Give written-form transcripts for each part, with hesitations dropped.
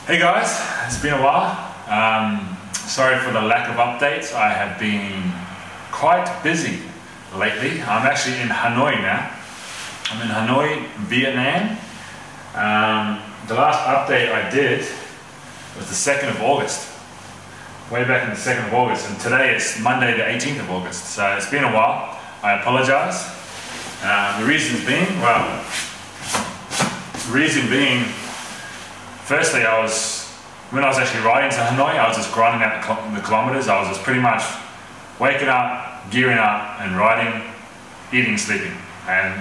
Hey guys, it's been a while. Sorry for the lack of updates. I have been quite busy lately. I'm actually in Hanoi now. I'm in Hanoi, Vietnam. The last update I did was the 2nd of August. Way back in the 2nd of August, and today it's Monday the 18th of August. So it's been a while. I apologize. The reason being, firstly, when I was actually riding to Hanoi, I was just grinding out the kilometers. I was just pretty much waking up, gearing up, and riding, eating, sleeping. And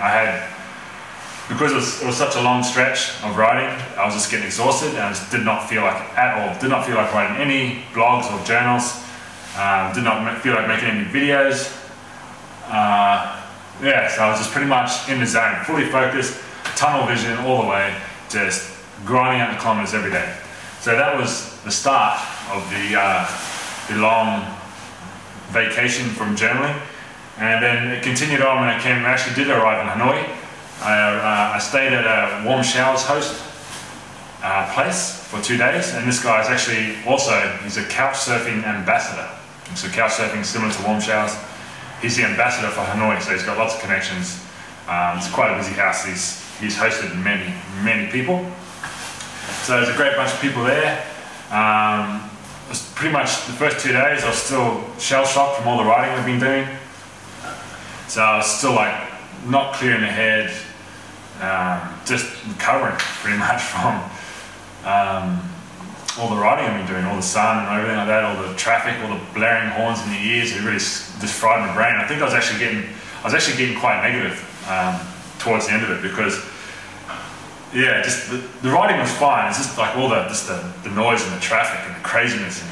because it was such a long stretch of riding, I was just getting exhausted, and I just did not feel like writing any blogs or journals. Did not feel like making any videos. So I was just pretty much in the zone, fully focused, tunnel vision all the way, just grinding out the kilometers every day. So that was the start of the long vacation from journaling, and then it continued on when I actually did arrive in Hanoi. I stayed at a warm showers host place for 2 days, and this guy is actually he's a couch surfing ambassador. So couch surfing is similar to warm showers. He's the ambassador for Hanoi, so he's got lots of connections. It's quite a busy house. He's hosted many people. So there's a great bunch of people there. It was pretty much the first 2 days I was still shell-shocked from all the riding I've been doing. So I was still like not clear in the head, just recovering pretty much from all the riding I've been doing, all the sun and everything like that, all the traffic, all the blaring horns in the ears. It really just fried my brain. I think I was actually getting quite negative towards the end of it, because just the riding was fine. It's just like all the noise and the traffic and the craziness, and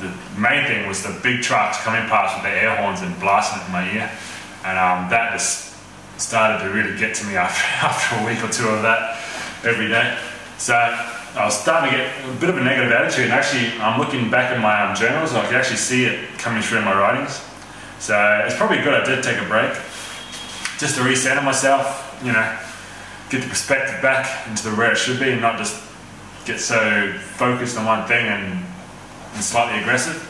the main thing was the big trucks coming past with their air horns and blasting it in my ear, and that just started to really get to me after a week or two of that every day. So I was starting to get a bit of a negative attitude, and actually I'm looking back in my journals, and I can actually see it coming through in my writings. So it's probably good I did take a break, just to recenter myself, get the perspective back into where it should be, and not just get so focused on one thing and slightly aggressive.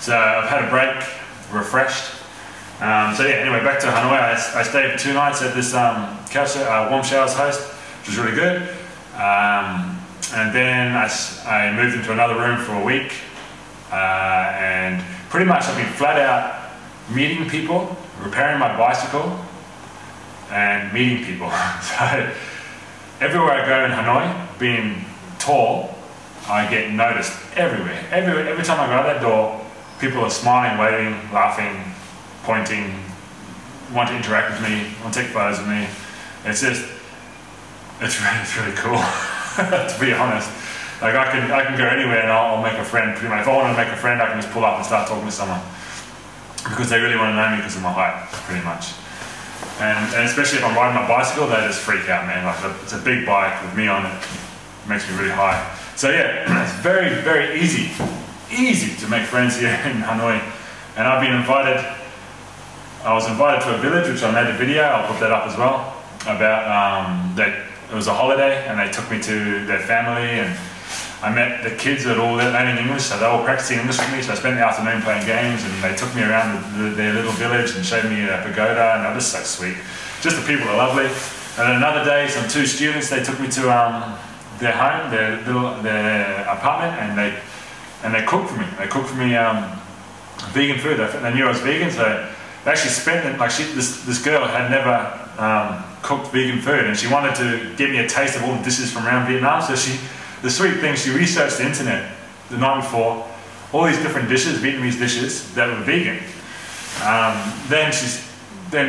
So I've had a break, refreshed. Anyway, back to Hanoi. I stayed for 2 nights at this warm showers host, which was really good. And then I moved into another room for a week, and pretty much I've been flat out meeting people, repairing my bicycle, and meeting people. So everywhere I go in Hanoi, being tall, I get noticed everywhere. Every time I go out that door, people are smiling, waving, laughing, pointing, want to interact with me, want to take photos with me. It's really cool, to be honest. Like I can go anywhere and I'll make a friend. Pretty much, if I want to make a friend, I can just pull up and start talking to someone, because they really want to know me because of my height, pretty much. And especially if I'm riding my bicycle, they just freak out, man. Like it's a big bike with me on it. It makes me really high. So yeah, it's very, very easy to make friends here in Hanoi. And I've been I was invited to a village, which I made a video, I'll put that up as well, about it was a holiday, and they took me to their family, and I met the kids that all learning English, so they were all practicing English with me. So I spent the afternoon playing games, and they took me around their little village and showed me a pagoda, and they were just so sweet. Just the people are lovely. And then another day, two students, they took me to their home, their apartment, and they cooked for me. They cooked for me vegan food. They knew I was vegan, so they actually spent it. Like this girl had never cooked vegan food, and she wanted to give me a taste of all the dishes from around Vietnam. So the sweet thing, she researched the internet the night before, all these different dishes, Vietnamese dishes that were vegan. Then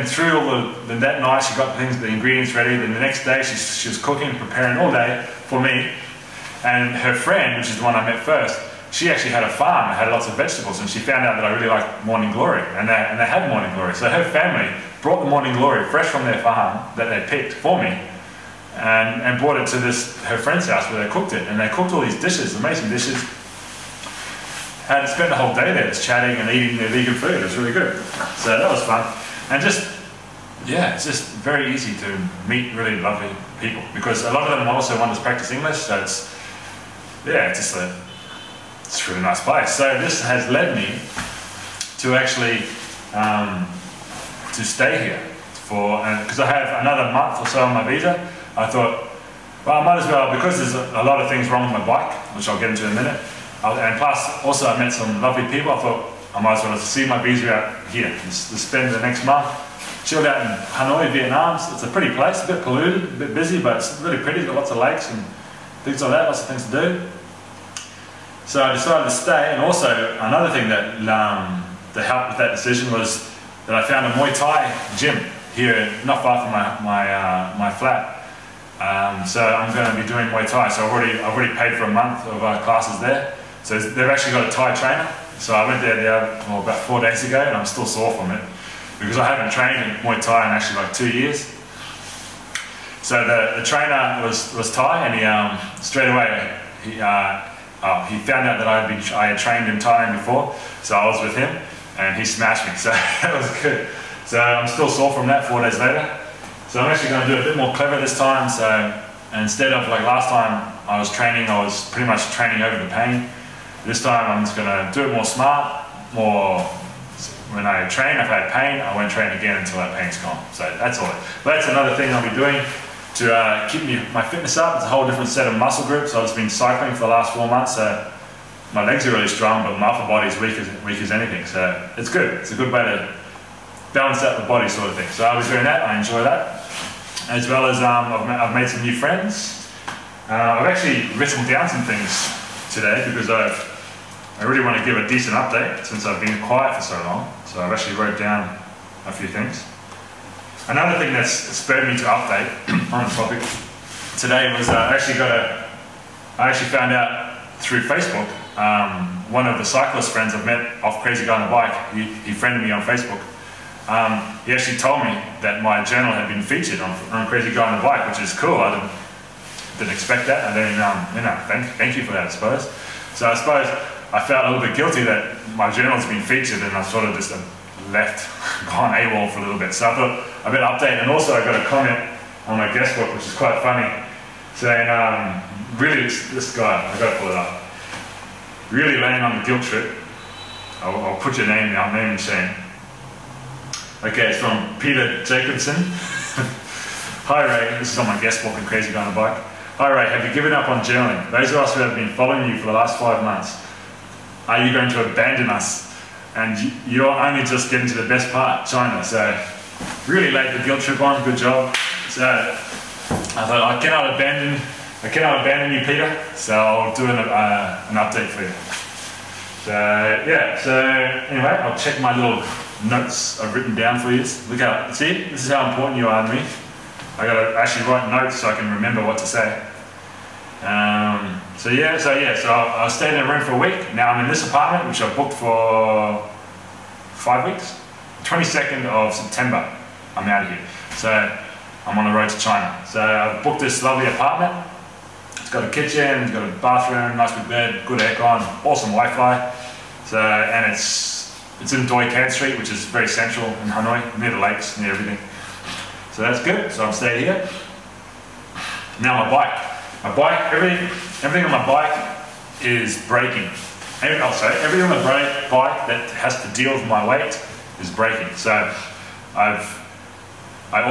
through that night she got the ingredients ready. Then the next day she was cooking, preparing all day for me. And her friend, which is the one I met first, she actually had a farm and had lots of vegetables, and she found out that I really liked Morning Glory, and they had Morning Glory. So her family brought the Morning Glory fresh from their farm that they picked for me, and brought it to her friend's house where they cooked it. And they cooked all these dishes, amazing dishes, and spent the whole day there just chatting and eating their vegan food. It was really good. So that was fun. And it's just very easy to meet really lovely people, because a lot of them also want to practice English, so yeah, it's a really nice place. So this has led me to actually to stay here because I have another month or so on my visa. I thought, well, I might as well, because there's a lot of things wrong with my bike, which I'll get into in a minute, and plus also I met some lovely people. I thought I might as well see my visa out here, to spend the next month chilled out in Hanoi, Vietnam. It's a pretty place, a bit polluted, a bit busy, but it's really pretty. It's got lots of lakes and things like that, lots of things to do. So I decided to stay, and also another thing that helped with that decision was that I found a Muay Thai gym here, not far from my flat. So I'm going to be doing Muay Thai. So I've already paid for a month of classes there. So they've actually got a Thai trainer. So I went there about 4 days ago, and I'm still sore from it because I haven't trained in Muay Thai in actually like 2 years. So the trainer was Thai, and he straight away he found out that I had trained in Thailand before. So I was with him, and he smashed me. So that was good. So I'm still sore from that 4 days later. So I'm actually going to do it a bit more clever this time. So instead of like last time I was pretty much training over the pain. This time I'm just going to do it more smart, when I train, if I had pain, I won't train again until that pain's gone. So that's all. But that's another thing I'll be doing to keep my fitness up. It's a whole different set of muscle groups. I've just been cycling for the last 4 months, so my legs are really strong, but my upper body's weak as anything. So it's good. It's a good way to balance out the body sort of thing. So I was doing that. I enjoy that. As well as I've made some new friends. I've actually written down some things today because I really want to give a decent update since I've been quiet for so long. So I've actually wrote down a few things. Another thing that's spurred me to update on the topic today was I actually found out through Facebook, one of the cyclist friends I've met off Crazy Guy on a Bike, he friended me on Facebook. He actually told me that my journal had been featured on Crazy Guy on a Bike, which is cool. I didn't expect that. I didn't, thank you for that, I suppose. So I suppose I felt a little bit guilty that my journal's been featured, and I sort of just gone AWOL for a little bit. So I thought I better update, and also I got a comment on my guest book, which is quite funny, saying, really, this guy, I gotta pull it up, really laying on the guilt trip. I'll put your name now, name and shame. Okay, it's from Peter Jacobson. Hi Ray, this is on my guest book in Crazy Guy on a Bike. Hi Ray, have you given up on journaling? Those of us who have been following you for the last 5 months, are you going to abandon us? And you're only just getting to the best part, China. So really laid the guilt trip on, good job. So I thought I cannot abandon you, Peter. So I'll do an update for you. So yeah, so anyway, I'll check my little notes I've written down for you. Look out, see, this is how important you are to me. I gotta actually write notes so I can remember what to say. So I stayed in a room for a week. Now I'm in this apartment, which I've booked for 5 weeks. 22nd of September, I'm out of here. So I'm on the road to China. So I've booked this lovely apartment. It's got a kitchen, it's got a bathroom, nice big bed, good aircon, awesome Wi-Fi. So, and it's in Doi Can Street, which is very central in Hanoi, near the lakes, near everything. So that's good. So I'm staying here. Now my bike. Everything on my bike is breaking. Everything on the bike that has to deal with my weight is breaking. So I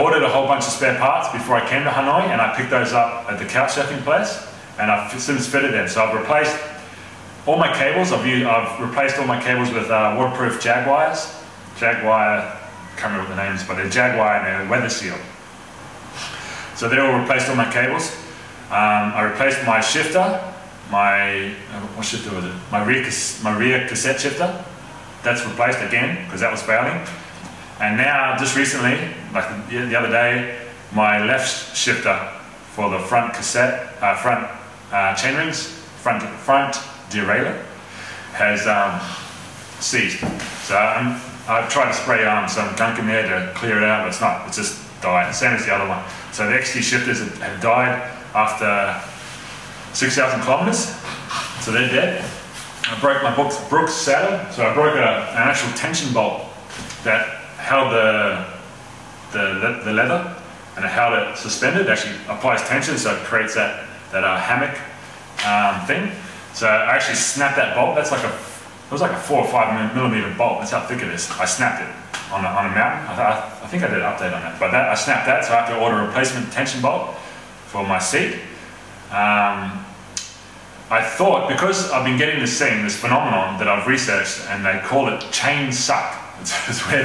ordered a whole bunch of spare parts before I came to Hanoi, and I picked those up at the couch surfing place, and I've since fitted them. So I've replaced all my cables. I've replaced all my cables with waterproof Jaguars. Jaguar, can't remember what the name is, but they're Jaguar and they're weather seal. So they're all replaced, all my cables. I replaced my shifter, what shifter was it? My rear cassette shifter. That's replaced again because that was failing. And now, just recently, like the other day, my left shifter for the front cassette, front chainrings, front derailleur, has seized. So I've tried to spray some gunk in there to clear it out, but it's not. It's just died. Same as the other one. So the XT shifters have died after 6,000 kilometers, so they're dead. I broke my Brooks saddle, so I broke an actual tension bolt that held the leather, and it held it suspended. It actually applies tension, so it creates that hammock thing. So I actually snapped that bolt. It was like a 4 or 5 millimeter bolt. That's how thick it is. I snapped it on a mountain. I think I did an update on that, but I snapped that, so I have to order a replacement tension bolt for my seat. I thought, because I've been getting this phenomenon that I've researched, and they call it chain suck. It's where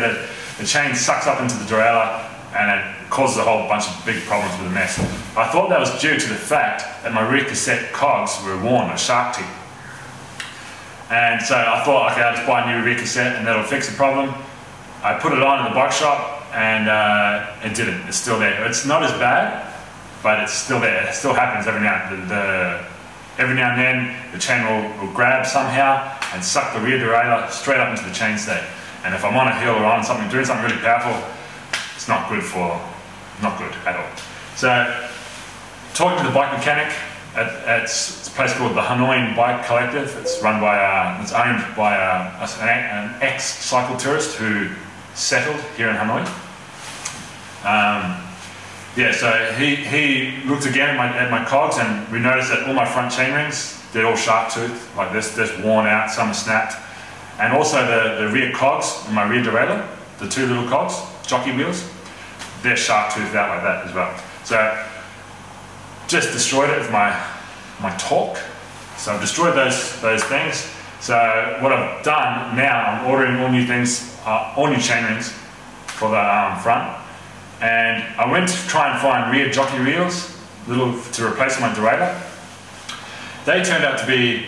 the chain sucks up into the derailleur and it causes a whole bunch of big problems with the mess. I thought that was due to the fact that my rear cassette cogs were worn, a shark teeth. And so I thought, okay, I'll just buy a new rear cassette and that'll fix the problem. I put it on in the bike shop and it didn't. It's still there. It's not as bad, but it's still there. It still happens every now and then. Every now and then, the chain will grab somehow and suck the rear derailleur straight up into the chainstay. And if I'm on a hill or on something, doing something really powerful, it's not good at all. So, talking to the bike mechanic at it's a place called the Hanoi Bike Collective. It's run by, it's owned by an ex-cycle tourist who settled here in Hanoi. Yeah, so he looked again at my cogs, and we noticed that all my front chain rings, they're all shark tooth, like this, they're worn out, some are snapped. And also the rear cogs in my rear derailleur, the 2 little cogs, jockey wheels, they're shark toothed out like that as well. So just destroyed it with my torque. So I've destroyed those things. So what I've done now, I'm ordering all new things, all new chain rings for the front. And I went to try and find rear jockey wheels, to replace my derailleur. They turned out to be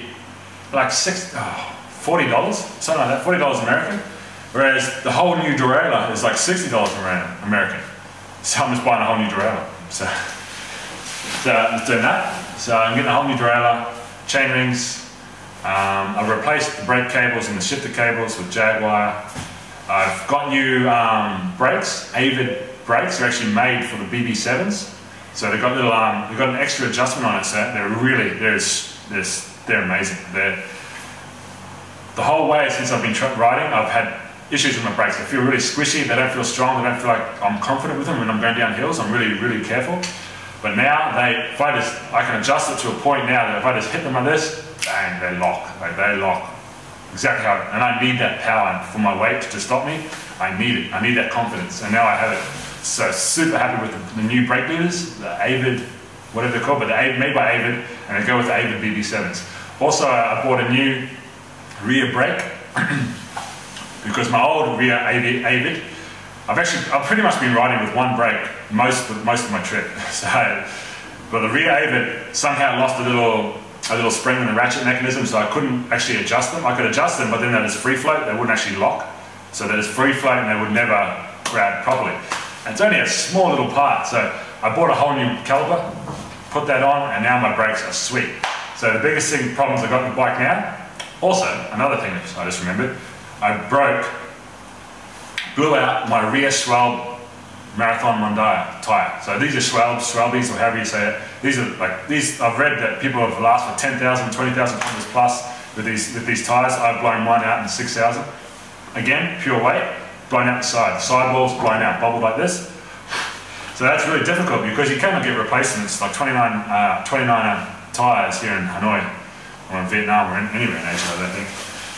like $40, something like that, $40 American. Whereas the whole new derailleur is like $60 American. So I'm just buying a whole new derailleur. So I'm doing that. So I'm getting a whole new derailleur, chain rings. I've replaced the brake cables and the shifter cables with Jaguar. I've got new brakes, Avid brakes. They're actually made for the BB7s. So they've got they've got an extra adjustment on it, so they're really, they're amazing. The whole way since I've been riding, I've had issues with my brakes. They feel really squishy, they don't feel strong, they don't feel like I'm confident with them when I'm going down hills. I'm really, really careful. But now, I can adjust it to a point now that if I just hit them like this, bang, they lock. Like they lock exactly how, and I need that power for my weight to stop me. I need it. I need that confidence, and now I have it. So super happy with the new brake leaders, the Avid, whatever they're called, but they're made by Avid, and they go with the Avid BB7s. Also, I bought a new rear brake because my old rear Avid, I've pretty much been riding with one brake most of my trip. So, but the rear Avid somehow lost a little spring in the ratchet mechanism, so I couldn't actually adjust them. I could adjust them, but then they just free float, they wouldn't actually lock. So they just free float and they would never grab properly. And it's only a small little part, so I bought a whole new caliper, put that on, and now my brakes are sweet. So the biggest problems I got in the bike now, also another thing that I just remembered, I blew out my rear Schwalbe Marathon Mondial tyre. So these are Schwalbes, or however you say it. I've read that people have last for 10,000, 20,000 kilometers plus with these tyres. I've blown mine out in 6,000. Again, pure weight, blown out the side. The sidewalls blown out, bubbled like this. So that's really difficult because you cannot get replacements, like 29 tyres here in Hanoi, or in Vietnam, or anywhere in Asia, I don't think.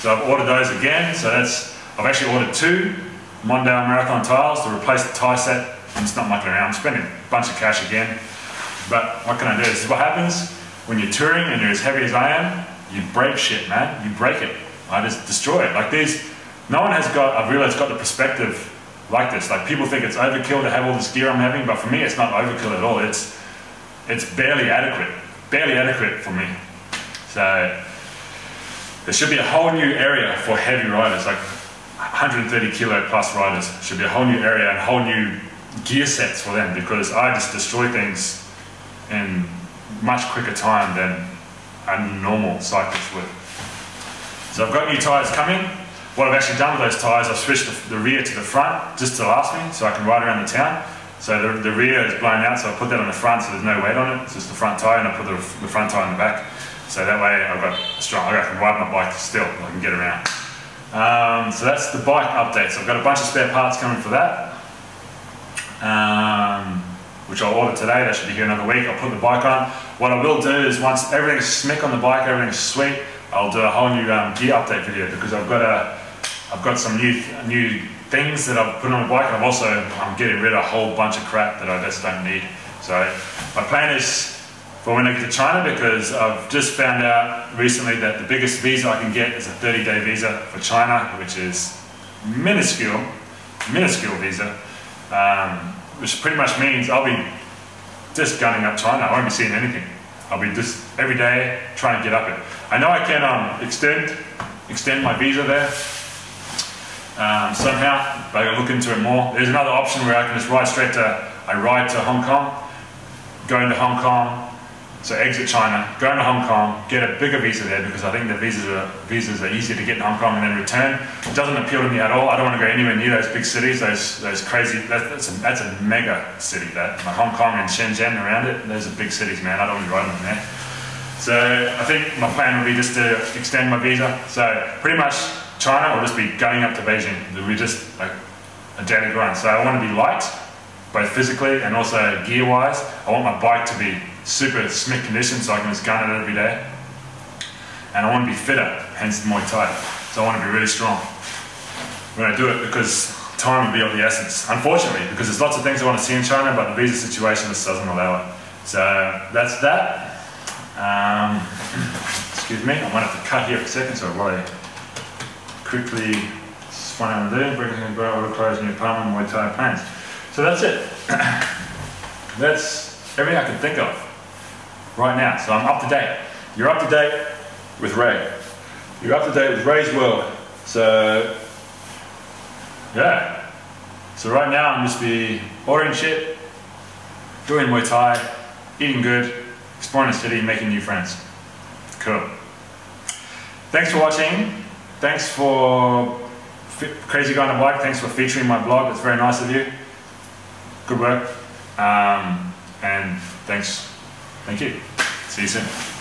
So I've ordered those again. So I've actually ordered 2 Mondale Marathon tyres to replace the tyre set. I'm just not mucking around. I'm spending a bunch of cash again. But what can I do? This is what happens when you're touring and you're as heavy as I am. You break shit, man. You break it. I just destroy it. Like these, no one has got, I've realized, got the perspective like this. Like people think it's overkill to have all this gear I'm having, but for me it's not overkill at all. It's barely adequate for me. So there should be a whole new area for heavy riders, like 130 kilo plus riders. Should be a whole new area and whole new gear sets for them, because I just destroy things in much quicker time than a normal cyclist would. So I've got new tyres coming. What I've actually done with those tyres, I've switched the rear to the front just to last me, so I can ride around the town. So the rear is blown out, so I put that on the front so there's no weight on it. It's just the front tyre, and I put the front tyre on the back. So that way I can ride my bike still, I can get around. So that's the bike update. So I've got a bunch of spare parts coming for that. which I'll order today. That should be here another week. I'll put the bike on. What I will do is once everything's smick on the bike, everything's sweet, I'll do a whole new gear update video, because I've got some new things that I've put on the bike, and I'm getting rid of a whole bunch of crap that I just don't need. So my plan is for when I get to China, because I've just found out recently that the biggest visa I can get is a 30-day visa for China, which is minuscule visa, which pretty much means I'll be just gunning up China. I won't be seeing anything. I'll be just every day trying to get up it. I know I can extend my visa there somehow, but I'll look into it more. There's another option where I can just ride to Hong Kong, go into Hong Kong, so exit China, go into Hong Kong, get a bigger visa there, because I think the visas are easier to get in Hong Kong, and then return. It doesn't appeal to me at all. I don't want to go anywhere near those big cities, those crazy, that's a mega city, that Hong Kong and Shenzhen around it, those are big cities, man. I don't want to be riding in there. So I think my plan would be just to extend my visa. So pretty much China will just be going up to Beijing. It'll be just like a daily grind. So I want to be light, both physically and also gear-wise. I want my bike to be super smick condition, so I can just gun it every day. And I want to be fitter, hence the Muay Thai. So I want to be really strong when I do it, because time will be of the essence. Unfortunately, because there's lots of things I want to see in China, but the visa situation just doesn't allow it. So that's that. Excuse me, I might have to cut here for a second, so while I quickly find out what I'm doing, breaking and grow, auto close, new apartment, Muay Thai plans. So that's it. That's everything I can think of right now. So I'm up to date. You're up to date with Ray. You're up to date with Ray's world. So yeah. So right now I'm just be ordering shit, doing Muay Thai, eating good, exploring the city, making new friends. Cool. Thanks for watching. Thanks for Crazy Guy on a Bike. Thanks for featuring my blog. It's very nice of you. Good work. And thank you. See you soon.